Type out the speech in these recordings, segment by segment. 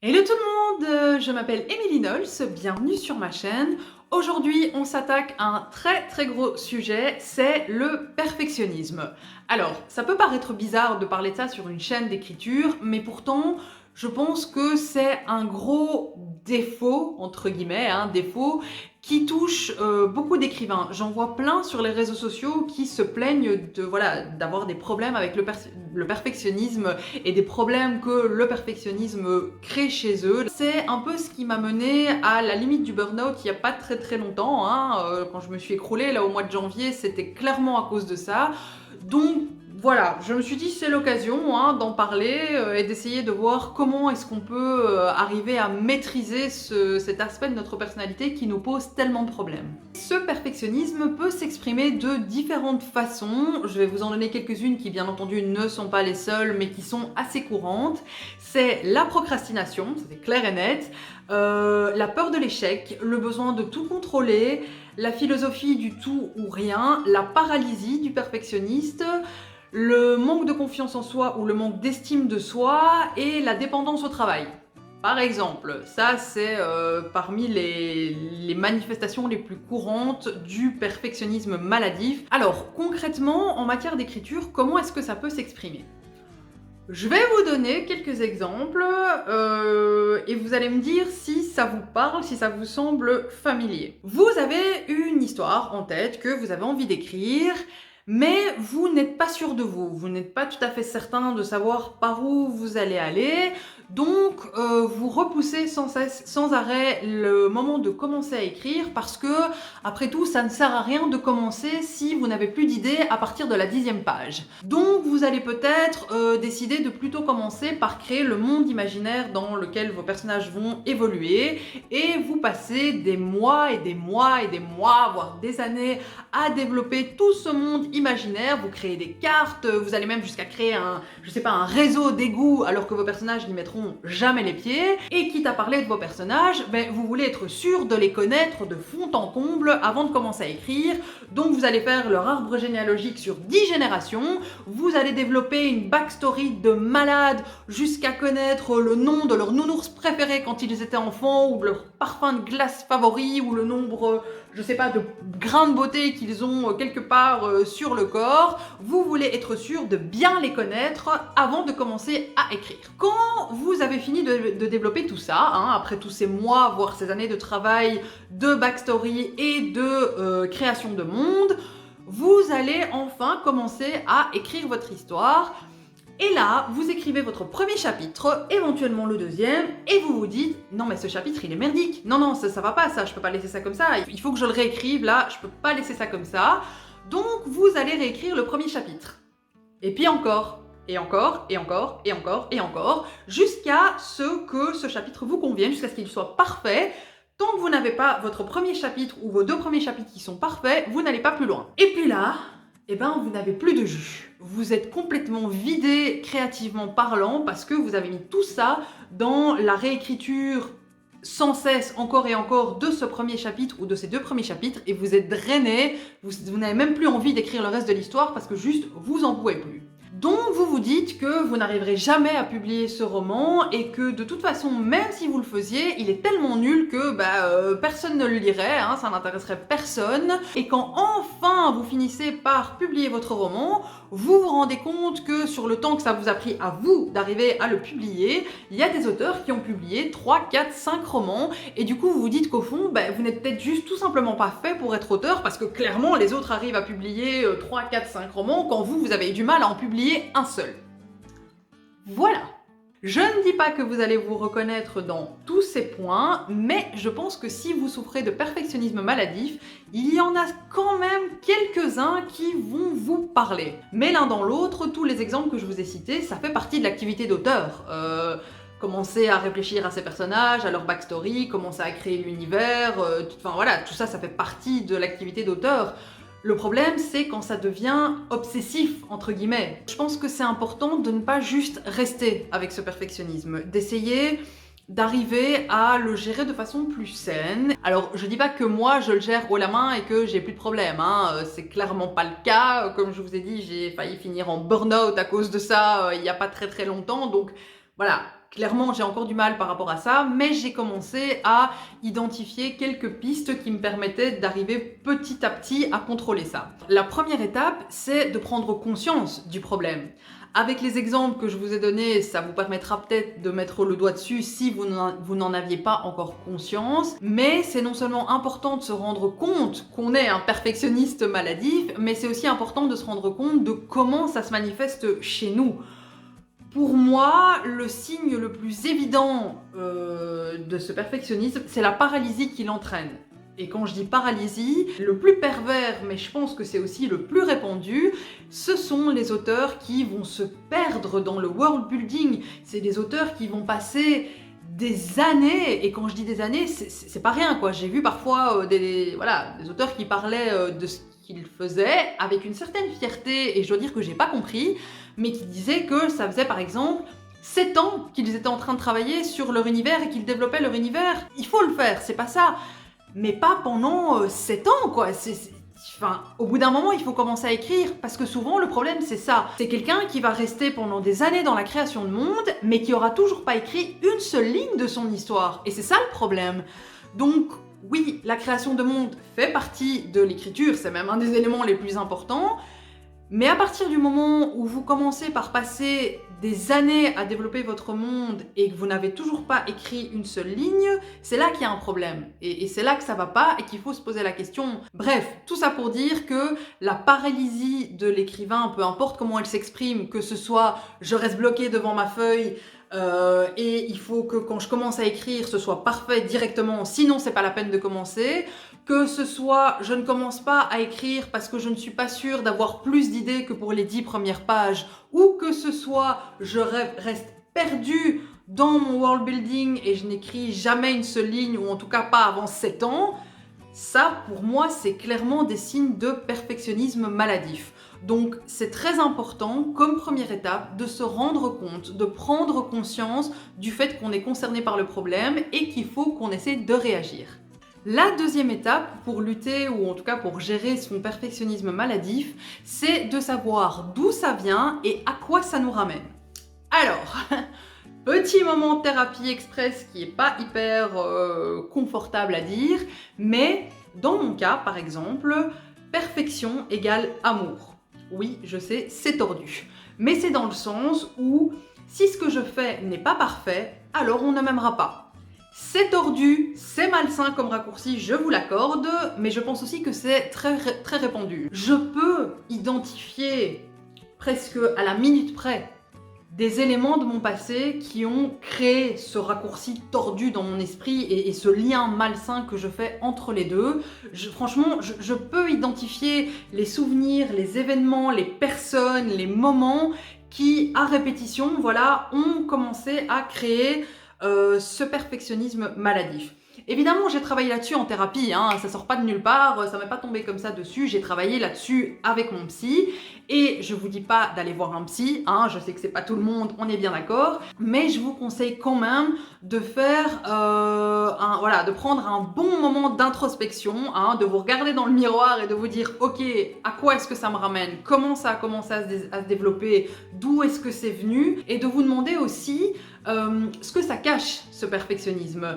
Hello tout le monde, je m'appelle Émilie Nols, bienvenue sur ma chaîne. Aujourd'hui, on s'attaque à un très gros sujet, c'est le perfectionnisme. Alors, ça peut paraître bizarre de parler de ça sur une chaîne d'écriture, mais pourtant, je pense que c'est un gros défaut, entre guillemets, défaut, qui touche beaucoup d'écrivains. J'en vois plein sur les réseaux sociaux qui se plaignent d'avoir des problèmes avec le perfectionnisme et des problèmes que le perfectionnisme crée chez eux. C'est un peu ce qui m'a mené à la limite du burn-out il n'y a pas très longtemps. Quand je me suis écroulée là au mois de janvier, c'était clairement à cause de ça. Donc voilà, je me suis dit c'est l'occasion d'en parler et d'essayer de voir comment est-ce qu'on peut arriver à maîtriser cet aspect de notre personnalité qui nous pose tellement de problèmes. Ce perfectionnisme peut s'exprimer de différentes façons. Je vais vous en donner quelques-unes qui bien entendu ne sont pas les seules mais qui sont assez courantes. C'est la procrastination, c'est clair et net, la peur de l'échec, le besoin de tout contrôler, la philosophie du tout ou rien, la paralysie du perfectionniste, le manque de confiance en soi ou le manque d'estime de soi et la dépendance au travail. Par exemple, ça c'est parmi les manifestations les plus courantes du perfectionnisme maladif. Alors concrètement, en matière d'écriture, comment est-ce que ça peut s'exprimer ? Je vais vous donner quelques exemples et vous allez me dire si ça vous parle, si ça vous semble familier. Vous avez une histoire en tête que vous avez envie d'écrire, mais vous n'êtes pas sûr de vous. Vous n'êtes pas tout à fait certain de savoir par où vous allez aller. Donc, vous repoussez sans cesse, sans arrêt le moment de commencer à écrire parce que, après tout, ça ne sert à rien de commencer si vous n'avez plus d'idées à partir de la 10e page. Donc, vous allez peut-être décider de plutôt commencer par créer le monde imaginaire dans lequel vos personnages vont évoluer et vous passez des mois et des mois et des mois, voire des années à développer tout ce monde imaginaire. Vous créez des cartes, vous allez même jusqu'à créer un réseau d'égouts alors que vos personnages n'y mettront jamais les pieds. Et quitte à parler de vos personnages, vous voulez être sûr de les connaître de fond en comble avant de commencer à écrire. Donc vous allez faire leur arbre généalogique sur 10 générations, vous allez développer une backstory de malade jusqu'à connaître le nom de leur nounours préféré quand ils étaient enfants, ou leur parfum de glace favori, ou le nombre, je sais pas, de grains de beauté qu'ils ont quelque part sur le corps. Vous voulez être sûr de bien les connaître avant de commencer à écrire. Quand vous avez fini de développer tout ça, après tous ces mois, voire ces années de travail, de backstory et de création de monde, vous allez enfin commencer à écrire votre histoire. Et là, vous écrivez votre premier chapitre, éventuellement le deuxième, et vous vous dites « Non mais ce chapitre il est merdique, non ça va pas ça, je peux pas laisser ça comme ça, il faut que je le réécrive là, je peux pas laisser ça comme ça ». Donc vous allez réécrire le premier chapitre. Et puis encore, et encore, et encore, et encore, et encore, jusqu'à ce que ce chapitre vous convienne, jusqu'à ce qu'il soit parfait. Tant que vous n'avez pas votre premier chapitre ou vos 2 premiers chapitres qui sont parfaits, vous n'allez pas plus loin. Et puis là, vous n'avez plus de jus. Vous êtes complètement vidé créativement parlant parce que vous avez mis tout ça dans la réécriture sans cesse, encore et encore, de ce premier chapitre ou de ces 2 premiers chapitres et vous êtes drainé, vous n'avez même plus envie d'écrire le reste de l'histoire parce que juste, vous en pouvez plus. Donc vous vous dites que vous n'arriverez jamais à publier ce roman et que de toute façon, même si vous le faisiez, il est tellement nul que personne ne le lirait, ça n'intéresserait personne. Et quand enfin vous finissez par publier votre roman, vous vous rendez compte que sur le temps que ça vous a pris à vous d'arriver à le publier, il y a des auteurs qui ont publié 3, 4, 5 romans et du coup vous vous dites qu'au fond, vous n'êtes peut-être juste tout simplement pas fait pour être auteur parce que clairement les autres arrivent à publier 3, 4, 5 romans quand vous avez eu du mal à en publier un seul. Voilà. Je ne dis pas que vous allez vous reconnaître dans tous ces points, mais je pense que si vous souffrez de perfectionnisme maladif, il y en a quand même quelques-uns qui vont vous parler. Mais l'un dans l'autre, tous les exemples que je vous ai cités, ça fait partie de l'activité d'auteur. Commencer à réfléchir à ses personnages, à leur backstory, commencer à créer l'univers, tout ça, ça fait partie de l'activité d'auteur. Le problème, c'est quand ça devient obsessif, entre guillemets. Je pense que c'est important de ne pas juste rester avec ce perfectionnisme, d'essayer d'arriver à le gérer de façon plus saine. Alors, je dis pas que moi, je le gère haut la main et que j'ai plus de problème, c'est clairement pas le cas. Comme je vous ai dit, j'ai failli finir en burn-out à cause de ça il y a pas très longtemps, donc voilà. clairement, j'ai encore du mal par rapport à ça, mais j'ai commencé à identifier quelques pistes qui me permettaient d'arriver petit à petit à contrôler ça. La première étape, c'est de prendre conscience du problème. Avec les exemples que je vous ai donnés, ça vous permettra peut-être de mettre le doigt dessus si vous n'en aviez pas encore conscience. Mais c'est non seulement important de se rendre compte qu'on est un perfectionniste maladif, mais c'est aussi important de se rendre compte de comment ça se manifeste chez nous. Pour moi, le signe le plus évident de ce perfectionnisme, c'est la paralysie qui l'entraîne. Et quand je dis paralysie, le plus pervers, mais je pense que c'est aussi le plus répandu, ce sont les auteurs qui vont se perdre dans le world building. C'est des auteurs qui vont passer des années, et quand je dis des années, c'est pas rien, quoi. J'ai vu parfois des auteurs qui parlaient de ce qu'ils faisaient avec une certaine fierté, et je dois dire que j'ai pas compris, mais qui disaient que ça faisait par exemple 7 ans qu'ils étaient en train de travailler sur leur univers et qu'ils développaient leur univers. Il faut le faire, c'est pas ça. Mais pas pendant 7 ans, quoi. Enfin, au bout d'un moment, il faut commencer à écrire, parce que souvent, le problème, c'est ça. C'est quelqu'un qui va rester pendant des années dans la création de monde, mais qui aura toujours pas écrit une seule ligne de son histoire. Et c'est ça le problème. Donc, oui, la création de monde fait partie de l'écriture, c'est même un des éléments les plus importants, mais à partir du moment où vous commencez par passer des années à développer votre monde et que vous n'avez toujours pas écrit une seule ligne, c'est là qu'il y a un problème. Et c'est là que ça va pas et qu'il faut se poser la question. Bref, tout ça pour dire que la paralysie de l'écrivain, peu importe comment elle s'exprime, que ce soit je reste bloqué devant ma feuille, et il faut que quand je commence à écrire, ce soit parfait directement, sinon c'est pas la peine de commencer. Que ce soit je ne commence pas à écrire parce que je ne suis pas sûre d'avoir plus d'idées que pour les 10 premières pages, ou que ce soit je reste perdue dans mon world building et je n'écris jamais une seule ligne, ou en tout cas pas avant 7 ans, ça pour moi c'est clairement des signes de perfectionnisme maladif. Donc c'est très important, comme première étape, de se rendre compte, de prendre conscience du fait qu'on est concerné par le problème et qu'il faut qu'on essaie de réagir. La deuxième étape pour lutter, ou en tout cas pour gérer son perfectionnisme maladif, c'est de savoir d'où ça vient et à quoi ça nous ramène. Alors, petit moment de thérapie express qui n'est pas hyper confortable à dire, mais dans mon cas, par exemple, perfection égale amour. Oui, je sais, c'est tordu. Mais c'est dans le sens où, si ce que je fais n'est pas parfait, alors on ne m'aimera pas. C'est tordu, c'est malsain comme raccourci, je vous l'accorde, mais je pense aussi que c'est très répandu. Je peux identifier presque à la minute près des éléments de mon passé qui ont créé ce raccourci tordu dans mon esprit et ce lien malsain que je fais entre les deux. Franchement, je peux identifier les souvenirs, les événements, les personnes, les moments qui, à répétition, voilà, ont commencé à créer ce perfectionnisme maladif. Évidemment, j'ai travaillé là-dessus en thérapie, hein, ça sort pas de nulle part, ça m'est pas tombé comme ça dessus, j'ai travaillé là-dessus avec mon psy, et je vous dis pas d'aller voir un psy, hein, je sais que c'est pas tout le monde, on est bien d'accord, mais je vous conseille quand même de faire, de prendre un bon moment d'introspection, hein, de vous regarder dans le miroir et de vous dire, ok, à quoi est-ce que ça me ramène, comment ça a commencé à se développer, d'où est-ce que c'est venu, et de vous demander aussi ce que ça cache, ce perfectionnisme.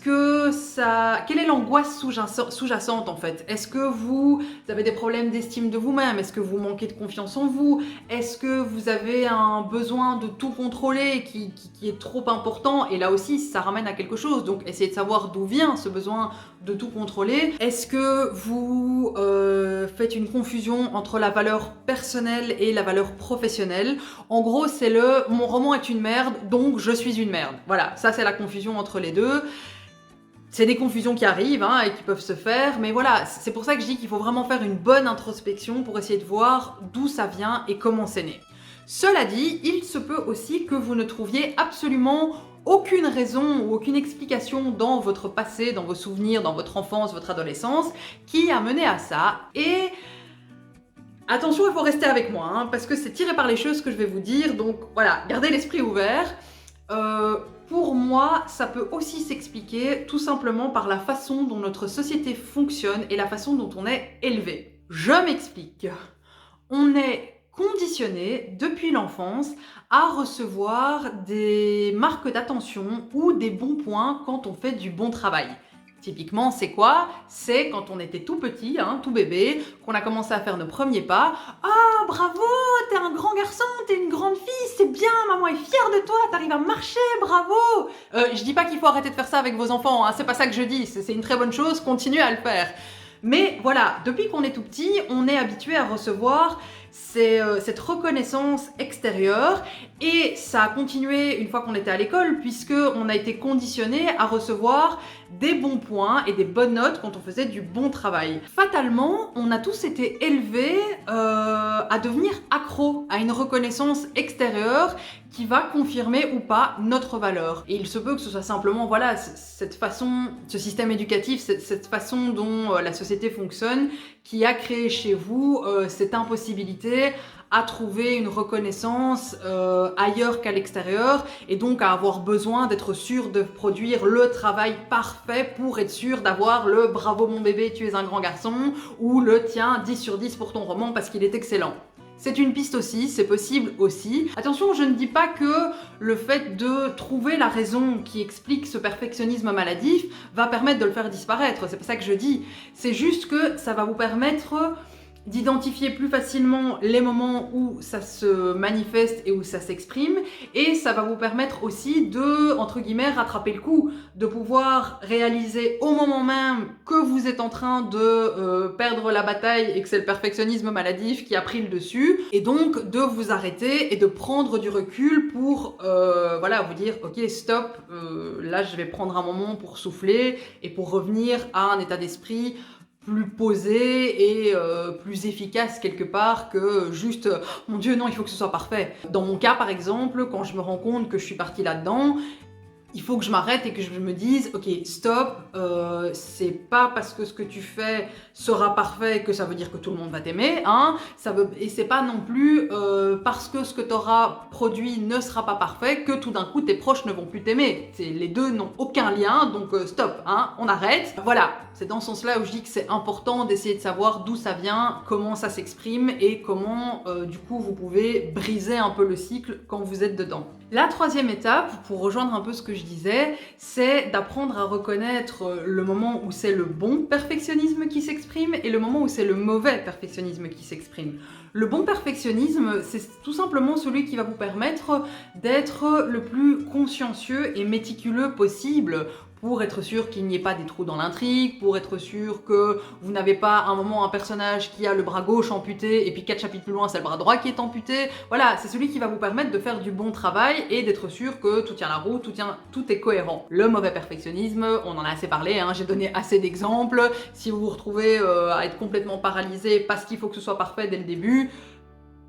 Quelle est l'angoisse sous-jacente en fait? Est-ce que vous avez des problèmes d'estime de vous-même? Est-ce que vous manquez de confiance en vous? Est-ce que vous avez un besoin de tout contrôler qui est trop important? Et là aussi, ça ramène à quelque chose. Donc, essayez de savoir d'où vient ce besoin de tout contrôler. Est-ce que vous faites une confusion entre la valeur personnelle et la valeur professionnelle? En gros, c'est mon roman est une merde, donc je suis une merde. Voilà, ça c'est la confusion entre les deux. C'est des confusions qui arrivent hein, et qui peuvent se faire, mais voilà, c'est pour ça que je dis qu'il faut vraiment faire une bonne introspection pour essayer de voir d'où ça vient et comment c'est né. Cela dit, il se peut aussi que vous ne trouviez absolument aucune raison ou aucune explication dans votre passé, dans vos souvenirs, dans votre enfance, votre adolescence, qui a mené à ça. Et attention, il faut rester avec moi, hein, parce que c'est tiré par les cheveux ce que je vais vous dire, donc voilà, gardez l'esprit ouvert. Pour moi, ça peut aussi s'expliquer tout simplement par la façon dont notre société fonctionne et la façon dont on est élevé. Je m'explique. On est conditionné conditionné depuis l'enfance à recevoir des marques d'attention ou des bons points quand on fait du bon travail. Typiquement, c'est quoi? C'est quand on était tout petit, hein, tout bébé, qu'on a commencé à faire nos premiers pas. Ah, bravo, t'es un grand garçon, t'es une grande fille, c'est bien, maman est fière de toi, t'arrives à marcher, bravo. Je dis pas qu'il faut arrêter de faire ça avec vos enfants, hein, c'est pas ça que je dis, c'est une très bonne chose, continuez à le faire. Mais voilà, depuis qu'on est tout petit, on est habitué à recevoir cette reconnaissance extérieure et ça a continué une fois qu'on était à l'école puisqu'on a été conditionné à recevoir des bons points et des bonnes notes quand on faisait du bon travail. Fatalement, on a tous été élevés à devenir accros à une reconnaissance extérieure qui va confirmer ou pas notre valeur. Et il se peut que ce soit simplement, voilà, cette façon, ce système éducatif, cette façon dont la société fonctionne, qui a créé chez vous cette impossibilité à trouver une reconnaissance ailleurs qu'à l'extérieur et donc à avoir besoin d'être sûr de produire le travail parfait pour être sûr d'avoir le bravo mon bébé, tu es un grand garçon ou le tiens 10 sur 10 pour ton roman parce qu'il est excellent. C'est une piste aussi, c'est possible aussi. Attention, je ne dis pas que le fait de trouver la raison qui explique ce perfectionnisme maladif va permettre de le faire disparaître, c'est pas ça que je dis. C'est juste que ça va vous permettre d'identifier plus facilement les moments où ça se manifeste et où ça s'exprime et ça va vous permettre aussi de, entre guillemets, rattraper le coup, de pouvoir réaliser au moment même que vous êtes en train de perdre la bataille et que c'est le perfectionnisme maladif qui a pris le dessus et donc de vous arrêter et de prendre du recul pour voilà, vous dire ok stop, là je vais prendre un moment pour souffler et pour revenir à un état d'esprit plus posé et plus efficace quelque part que juste mon Dieu non il faut que ce soit parfait. Dans mon cas par exemple, quand je me rends compte que je suis partie là-dedans, il faut que je m'arrête et que je me dise ok stop, c'est pas parce que ce que tu fais sera parfait que ça veut dire que tout le monde va t'aimer, hein, et c'est pas non plus parce que ce que tu auras produit ne sera pas parfait que tout d'un coup tes proches ne vont plus t'aimer. Les deux n'ont aucun lien, donc stop, hein, on arrête. Voilà, c'est dans ce sens-là où je dis que c'est important d'essayer de savoir d'où ça vient, comment ça s'exprime et comment du coup vous pouvez briser un peu le cycle quand vous êtes dedans. La troisième étape, pour rejoindre un peu ce que je disais, c'est d'apprendre à reconnaître le moment où c'est le bon perfectionnisme qui s'exprime et le moment où c'est le mauvais perfectionnisme qui s'exprime. Le bon perfectionnisme, c'est tout simplement celui qui va vous permettre d'être le plus consciencieux et méticuleux possible pour être sûr qu'il n'y ait pas des trous dans l'intrigue, pour être sûr que vous n'avez pas à un moment un personnage qui a le bras gauche amputé et puis 4 chapitres plus loin c'est le bras droit qui est amputé. Voilà, c'est celui qui va vous permettre de faire du bon travail et d'être sûr que tout tient la route, tout est cohérent. Le mauvais perfectionnisme, on en a assez parlé, hein, j'ai donné assez d'exemples. Si vous vous retrouvez à être complètement paralysé parce qu'il faut que ce soit parfait dès le début,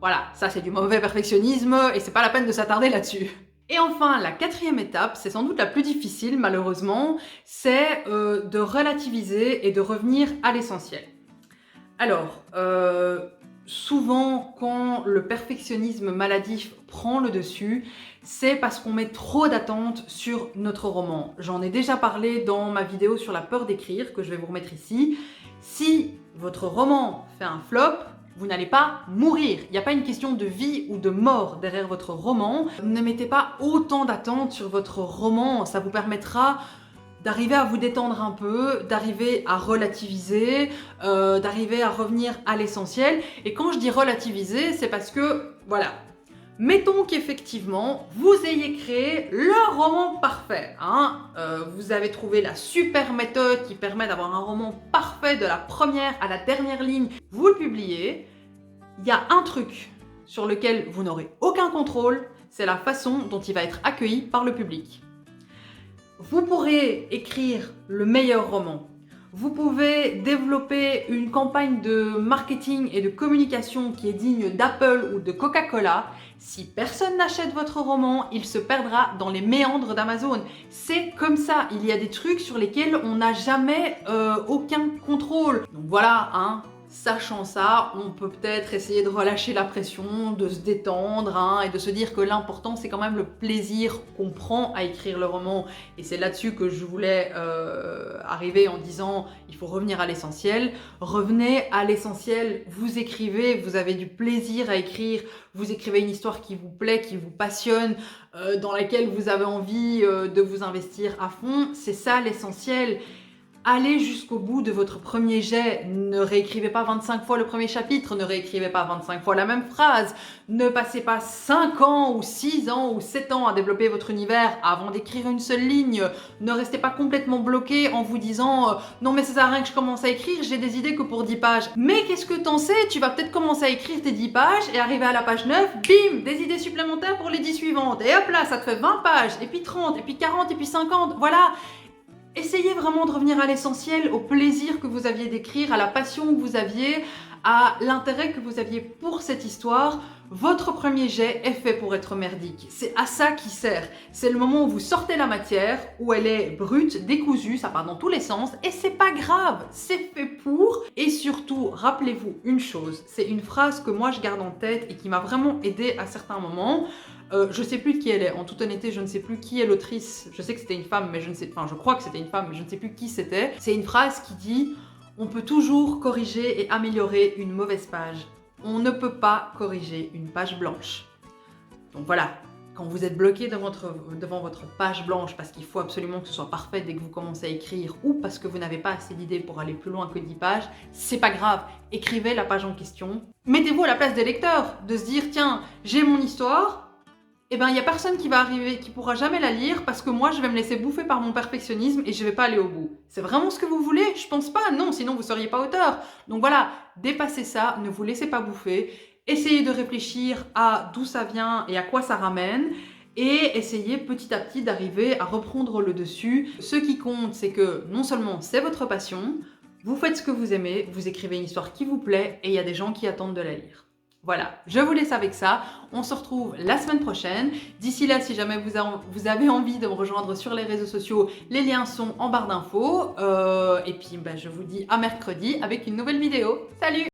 voilà, ça c'est du mauvais perfectionnisme et c'est pas la peine de s'attarder là-dessus. Et enfin, la quatrième étape, c'est sans doute la plus difficile malheureusement, c'est de relativiser et de revenir à l'essentiel. Alors, souvent quand le perfectionnisme maladif prend le dessus, c'est parce qu'on met trop d'attentes sur notre roman. J'en ai déjà parlé dans ma vidéo sur la peur d'écrire, que je vais vous remettre ici. Si votre roman fait un flop, vous n'allez pas mourir. Il n'y a pas une question de vie ou de mort derrière votre roman. Ne mettez pas autant d'attentes sur votre roman. Ça vous permettra d'arriver à vous détendre un peu, d'arriver à relativiser, d'arriver à revenir à l'essentiel. Et quand je dis relativiser, c'est parce que, voilà, mettons qu'effectivement, vous ayez créé le roman parfait. Hein, vous avez trouvé la super méthode qui permet d'avoir un roman parfait de la première à la dernière ligne. Vous le publiez. Il y a un truc sur lequel vous n'aurez aucun contrôle, c'est la façon dont il va être accueilli par le public. Vous pourrez écrire le meilleur roman. Vous pouvez développer une campagne de marketing et de communication qui est digne d'Apple ou de Coca-Cola. Si personne n'achète votre roman, il se perdra dans les méandres d'Amazon. C'est comme ça, il y a des trucs sur lesquels on n'a jamais aucun contrôle. Donc voilà, hein, Sachant ça, on peut peut-être essayer de relâcher la pression, de se détendre hein, et de se dire que l'important c'est quand même le plaisir qu'on prend à écrire le roman. Et c'est là-dessus que je voulais arriver en disant il faut revenir à l'essentiel. Revenez à l'essentiel, vous écrivez, vous avez du plaisir à écrire, vous écrivez une histoire qui vous plaît, qui vous passionne, dans laquelle vous avez envie de vous investir à fond. C'est ça l'essentiel. Allez jusqu'au bout de votre premier jet, ne réécrivez pas 25 fois le premier chapitre, ne réécrivez pas 25 fois la même phrase, ne passez pas 5 ans ou 6 ans ou 7 ans à développer votre univers avant d'écrire une seule ligne, ne restez pas complètement bloqué en vous disant non mais ça sert à rien que je commence à écrire, j'ai des idées que pour 10 pages. Mais qu'est-ce que t'en sais? Tu vas peut-être commencer à écrire tes 10 pages et arriver à la page 9, bim, des idées supplémentaires pour les 10 suivantes, et hop là, ça te fait 20 pages, et puis 30, et puis 40, et puis 50, voilà. Essayez vraiment de revenir à l'essentiel, au plaisir que vous aviez d'écrire, à la passion que vous aviez, à l'intérêt que vous aviez pour cette histoire. Votre premier jet est fait pour être merdique. C'est à ça qu'il sert. C'est le moment où vous sortez la matière, où elle est brute, décousue, ça part dans tous les sens, et c'est pas grave, c'est fait pour. Et surtout, rappelez-vous une chose, c'est une phrase que moi je garde en tête et qui m'a vraiment aidée à certains moments. Je sais plus de qui elle est, en toute honnêteté je ne sais plus qui est l'autrice, je sais que c'était une femme mais je ne sais, enfin je crois que c'était une femme mais je ne sais plus qui c'était. C'est une phrase qui dit « On peut toujours corriger et améliorer une mauvaise page. On ne peut pas corriger une page blanche. » Donc voilà, quand vous êtes bloqué devant votre page blanche parce qu'il faut absolument que ce soit parfait dès que vous commencez à écrire ou parce que vous n'avez pas assez d'idées pour aller plus loin que 10 pages, c'est pas grave, écrivez la page en question. Mettez-vous à la place des lecteurs, de se dire « Tiens, j'ai mon histoire », eh ben, il n'y a personne qui va arriver, qui pourra jamais la lire parce que moi, je vais me laisser bouffer par mon perfectionnisme et je vais pas aller au bout. C'est vraiment ce que vous voulez? Je pense pas, non, sinon vous seriez pas auteur. Donc voilà, dépassez ça, ne vous laissez pas bouffer, essayez de réfléchir à d'où ça vient et à quoi ça ramène et essayez petit à petit d'arriver à reprendre le dessus. Ce qui compte, c'est que non seulement c'est votre passion, vous faites ce que vous aimez, vous écrivez une histoire qui vous plaît et il y a des gens qui attendent de la lire. Voilà, je vous laisse avec ça. On se retrouve la semaine prochaine. D'ici là, si jamais vous avez envie de me rejoindre sur les réseaux sociaux, les liens sont en barre d'infos. Et puis, je vous dis à mercredi avec une nouvelle vidéo. Salut!